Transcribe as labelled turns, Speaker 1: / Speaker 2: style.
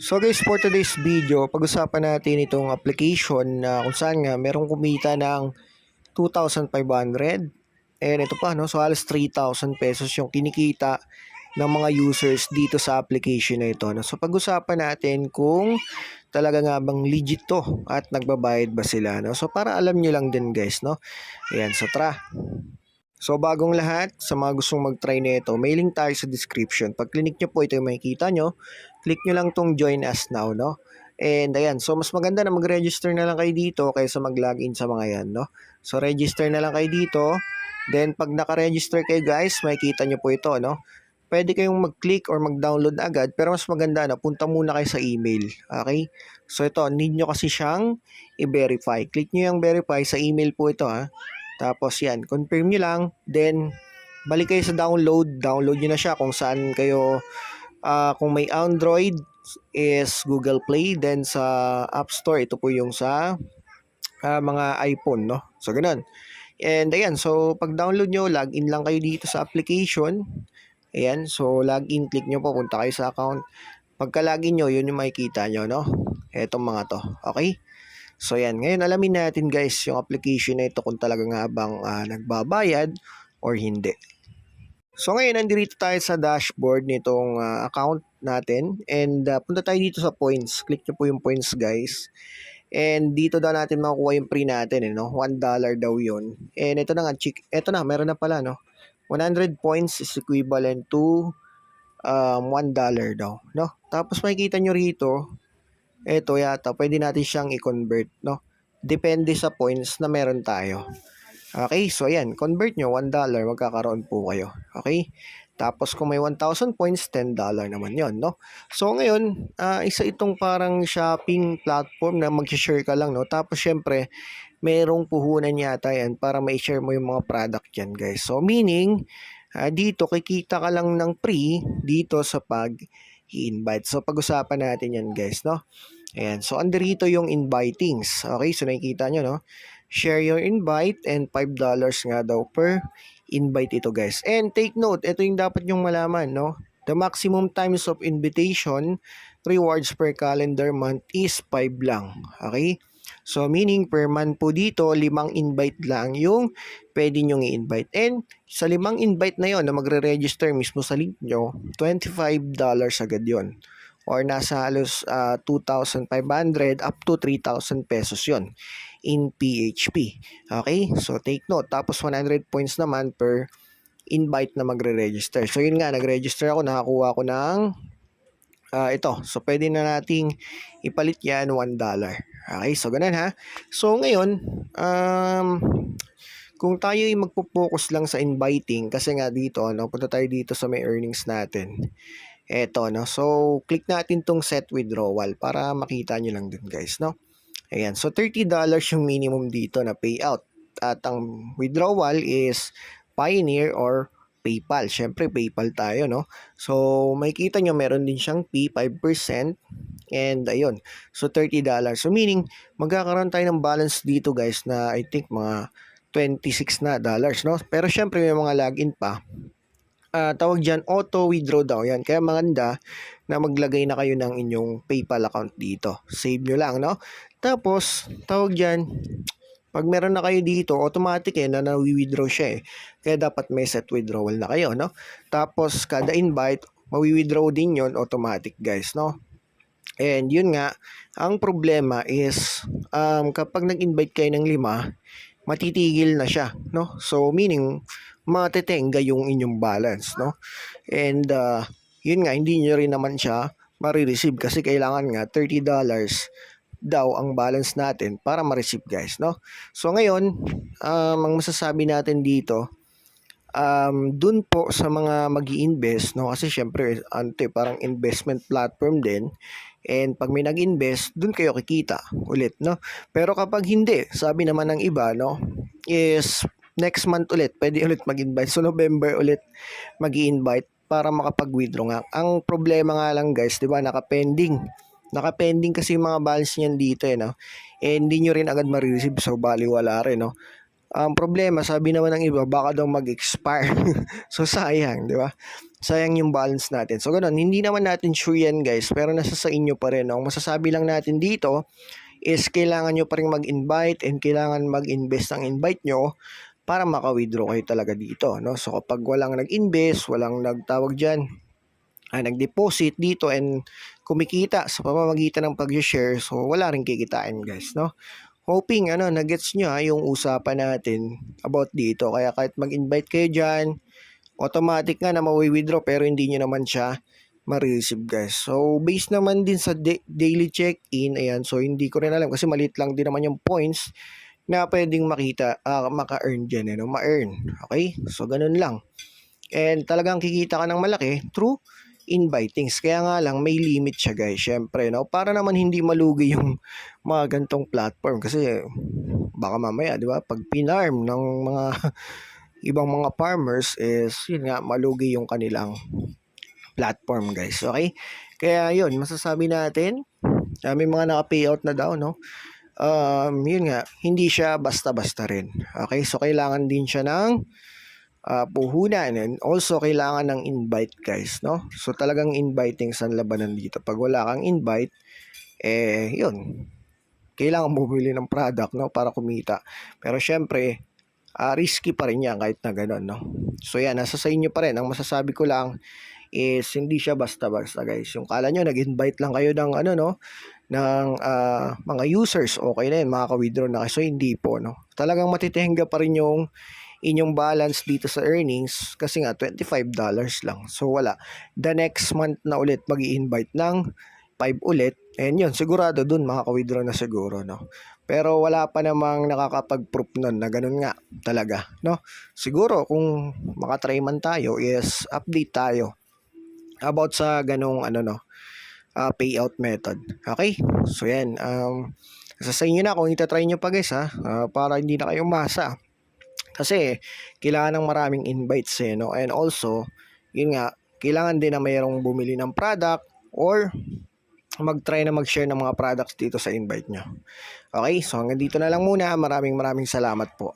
Speaker 1: So guys, for today's video, pag-usapan natin itong application na kung saan nga merong kumita ng 2,500. And ito pa, no? So halos 3,000 pesos yung kinikita ng mga users dito sa application na ito. No? So pag-usapan natin kung talaga nga bang legit to at nagbabayad ba sila. No? So para alam nyo lang din guys, no? Ayan, so tara. So bagong lahat, sa mga gustong mag-try nito, may link tayo sa description. Pag click nyo po, ito yung makikita nyo. Click nyo lang tong join us now, no? And ayan, so mas maganda na mag-register na lang kayo dito kaysa mag-login sa mga yan, no? So register na lang kayo dito. Then pag naka-register kayo guys, makikita nyo po ito, no? Pwede kayong mag-click or mag-download agad, pero mas maganda na punta muna kayo sa email. Okay? So ito, need nyo kasi siyang i-verify. Click nyo yung verify sa email po ito, ha? Tapos yan, confirm nyo lang. Then, balik kayo sa download. Download nyo na siya kung saan kayo, kung may Android is Google Play. Then sa App Store, ito po yung sa mga iPhone, no? So, ganun. And ayan, so pag download nyo, login lang kayo dito sa application. Ayan, so login, click nyo po, punta kayo sa account. Pagka login nyo, yun yung makikita nyo, no? Etong mga to, okay? So yan, ngayon alamin natin guys yung application na ito kung talaga nga bang nagbabayad or hindi. So ngayon nandito tayo sa dashboard nitong account natin and punta tayo dito sa points. Click nyo po yung points guys. And dito daw natin makukuha yung free natin, no? $1 daw yun. And ito na nga, ito na, meron na pala, no? 100 points is equivalent to $1 daw, no? Tapos makikita nyo rito, ito yata, pwede natin siyang i-convert, no? Depende sa points na meron tayo. Okay, so ayan, convert nyo, $1, magkakaroon po kayo. Okay? Tapos kung may 1,000 points, $10 naman yon, no? So ngayon, isa itong parang shopping platform na mag-share ka lang, no? Tapos syempre, merong puhunan yata yan para ma-share mo yung mga product yan, guys. So meaning, dito kikita ka lang ng free dito sa pag-i-invite. So pag-usapan natin yan, guys, no? Ayan, so andito yung invitings. Okay, so nakikita nyo, no? Share your invite and $5 nga daw per invite ito guys. And take note, ito yung dapat nyong malaman, no? The maximum times of invitation rewards per calendar month is 5 lang. Okay? So meaning per month po dito, 5 invite lang yung pwede nyong i-invite. And sa 5 invite na yon na magre-register mismo sa link nyo, $25 agad yon. Or nasa halos 2,500 up to 3,000 pesos yon in PHP. Okay? So take note. Tapos 100 points naman per invite na magre-register. So yun nga, nag-register ako, nakakuha ko ng ito. So pwede na nating ipalit yan $1. Okay? So ganun ha. So ngayon, kung tayo ay magpo-focus lang sa inviting, kasi nga dito, no, punta tayo dito sa may earnings natin. Eto, no. So, click natin tong set withdrawal para makita nyo lang din, guys, no. Ayan. So, $30 yung minimum dito na payout. At ang withdrawal is Pioneer or PayPal. Siyempre, PayPal tayo, no. So, makikita nyo, meron din siyang fee, 5%. And, ayun. So, $30. So, meaning, magkakaroon tayo ng balance dito, guys, na I think mga $26 na dollars, no. Pero, syempre, may mga login pa. Tawag dyan, auto withdraw daw yan. Kaya maganda na maglagay na kayo ng inyong PayPal account dito. Save nyo lang, no? Tapos, tawag dyan, pag meron na kayo dito, automatic na nawi-withdraw siya eh. Kaya dapat may set withdrawal na kayo, no? Tapos, kada invite, mawi-withdraw din yon automatic, guys, no? And yun nga, ang problema is, kapag nag-invite kayo ng 5, matitigil na siya, no? So, meaning, matetenga yung inyong balance, no? And yun nga, hindi nyo rin naman siya ma-receive kasi kailangan nga $30 daw ang balance natin para ma-receive, guys, no? So ngayon, ang masasabi natin dito, dun po sa mga mag-i-invest, no? Kasi syempre, parang investment platform din. And pag may nag-invest, dun kayo kikita ulit, no? Pero kapag hindi, sabi naman ng iba, no, is next month ulit, pwede ulit mag-invite. So, November ulit mag-i-invite para makapag-withdraw nga. Ang problema nga lang, guys, di ba, nakapending. Nakapending kasi yung mga balance niyan dito, no? And hindi nyo rin agad ma-receive, so baliwala rin, no? Ang problema, sabi naman ng iba, baka daw mag-expire. So, sayang, di ba? Sayang yung balance natin. So, ganun. Hindi naman natin sure yan, guys. Pero nasa sa inyo pa rin. No? Ang masasabi lang natin dito is kailangan nyo pa rin mag-invite and kailangan mag-invest ng invite nyo para maka-withdraw kayo talaga dito. No? So, kapag walang nag-invest, walang nagtawag dyan, nag-deposit dito and kumikita sa pamamagitan ng pag-share, so wala rin kikitain, guys, no? Hoping na-gets nyo yung usapan natin about dito. Kaya kahit mag-invite kayo dyan, automatic nga na mawi-withdraw pero hindi nyo naman siya ma-receive, guys. So, based naman din sa daily check-in, ayan, so hindi ko rin alam kasi maliit lang din naman yung points na pwedeng makita, maka-earn dyan, ma-earn. Okay? So, ganun lang. And talagang kikita ka ng malaki through invitings. Kaya nga lang, may limit siya, guys. Syempre, no? Para naman hindi malugi yung mga gantong platform. Kasi, baka mamaya, di ba? Pag pinarm ng mga ibang mga farmers is, yun nga, malugi yung kanilang platform, guys. Okay? Kaya, yun, masasabi natin, may mga naka-payout na daw, no? Yun nga, hindi siya basta-basta rin. Okay? So, kailangan din siya ng puhunan, and also kailangan ng invite, guys, no? So talagang inviting sa labanan dito. Pag wala kang invite, yun, kailangan bumili ng product, no, para kumita. Pero syempre, risky pa rin yan kahit na ganun, no? So yan, nasa sa inyo pa rin. Ang masasabi ko lang is hindi siya basta-basta, guys. Yung kala nyo, nag-invite lang kayo ng ng mga users, okay na yun, makaka-withdraw na kayo. So hindi po, no? Talagang matitihingga pa rin yung inyong balance dito sa earnings kasi nga $25 lang. So wala. The next month na ulit mag-i-invite ng 5 ulit. And yun, sigurado dun makaka-withdraw na siguro, no? Pero wala pa namang nakakapag-proof nun na ganun nga talaga, no? Siguro kung makatry man tayo is update tayo about sa ganung payout method. Okay? So yan, sa inyo na kung itatry nyo pa, guys, para hindi na kayo umasa. Kasi kailangan ng maraming invites, no? And also, yun nga, kailangan din na mayroong bumili ng product or mag-try na mag-share ng mga products dito sa invite nyo. Okay, so hanggang dito na lang muna. Maraming salamat po.